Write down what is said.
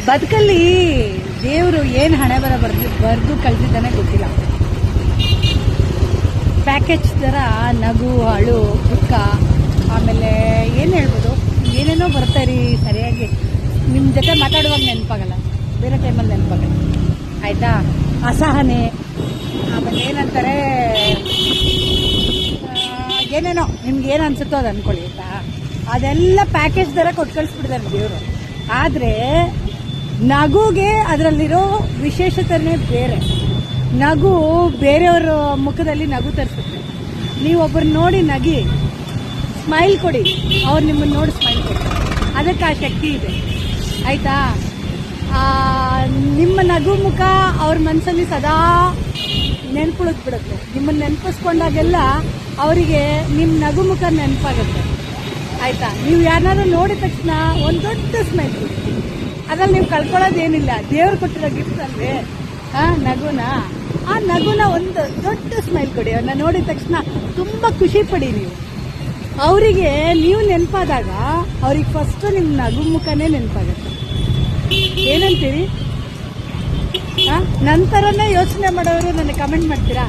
ಬದುಕಲ್ಲಿ ದೇವರು ಏನು ಹಣೆ ಬರೆದು ಕಳ್ಸಿದ್ದಾನೆ ಗೊತ್ತಿಲ್ಲ. ಪ್ಯಾಕೇಜ್ ಥರ ನಗು, ಅಳು, ದುಃಖ, ಆಮೇಲೆ ಏನು ಹೇಳ್ಬೋದು, ಏನೇನೋ ಬರ್ತಾಯಿರಿ. ಸರಿಯಾಗಿ ನಿಮ್ಮ ಜೊತೆ ಮಾತಾಡುವಾಗ ನೆನಪಾಗಲ್ಲ, ಬೇರೆ ಟೈಮಲ್ಲಿ ನೆನಪಾಗಲ್ಲ. ಆಯಿತಾ? ಅಸಹನೆ, ಆಮೇಲೆ ಏನಂತಾರೆ, ಏನೇನೋ ನಿಮ್ಗೆ ಏನು ಅನ್ಸುತ್ತೋ ಅದು ಅಂದ್ಕೊಳ್ಳಿ. ಆಯಿತಾ? ಅದೆಲ್ಲ ಪ್ಯಾಕೇಜ್ ಥರ ಕೊಟ್ಟು ಕಳಿಸ್ಬಿಟ್ಟಿದ್ದಾರೆ ದೇವರು. ಆದರೆ ನಗುಗೆ ಅದರಲ್ಲಿರೋ ವಿಶೇಷತೆನೇ ಬೇರೆ. ನಗು ಬೇರೆಯವ್ರ ಮುಖದಲ್ಲಿ ನಗು ತರಿಸುತ್ತೆ. ನೀವೊಬ್ಬರನ್ನ ನೋಡಿ ನಗಿ, ಸ್ಮೈಲ್ ಕೊಡಿ, ಅವ್ರು ನಿಮ್ಮನ್ನು ನೋಡಿ ಸ್ಮೈಲ್ ಕೊಡಿ. ಅದಕ್ಕೆ ಆ ಶಕ್ತಿ ಇದೆ. ಆಯಿತಾ? ನಿಮ್ಮ ನಗು ಮುಖ ಅವ್ರ ಮನಸ್ಸಲ್ಲಿ ಸದಾ ನೆನ್ಪುಳಿದ್ಬಿಡುತ್ತೆ. ನಿಮ್ಮನ್ನು ನೆನಪಿಸ್ಕೊಂಡಾಗೆಲ್ಲ ಅವರಿಗೆ ನಿಮ್ಮ ನಗು ಮುಖ ನೆನಪಾಗುತ್ತೆ. ಆಯಿತಾ? ನೀವು ಯಾರನ್ನಾದ್ರೂ ನೋಡಿದ ತಕ್ಷಣ ಒಂದು ದೊಡ್ಡ ಸ್ಮೈಲ್ ಕೊಡಿ. ಅದ್ರಲ್ಲಿ ನೀವು ಕಳ್ಕೊಳ್ಳೋದೇನಿಲ್ಲ, ದೇವ್ರು ಕೊಟ್ಟಿರೋ ಗಿಫ್ಟ್ ಅಲ್ವೇ ನಗುನ. ಆ ನಗುನ ಒಂದು ದೊಡ್ಡ ಸ್ಮೈಲ್ ಕೊಡಿ. ಅವ್ರನ್ನ ನೋಡಿದ ತಕ್ಷಣ ತುಂಬ ಖುಷಿ ಪಡಿ. ನೀವು ಅವರಿಗೆ ನೀವು ನೆನಪಾದಾಗ ಅವ್ರಿಗೆ ಫಸ್ಟ್ ನಿಮ್ಮ ನಗು ಮುಖನೇ ನೆನಪಾಗುತ್ತೆ. ಏನಂತೀರಿ? ನಂತರನೇ ಯೋಚನೆ ಮಾಡೋರು ನನಗೆ ಕಮೆಂಟ್ ಮಾಡ್ತೀರಾ?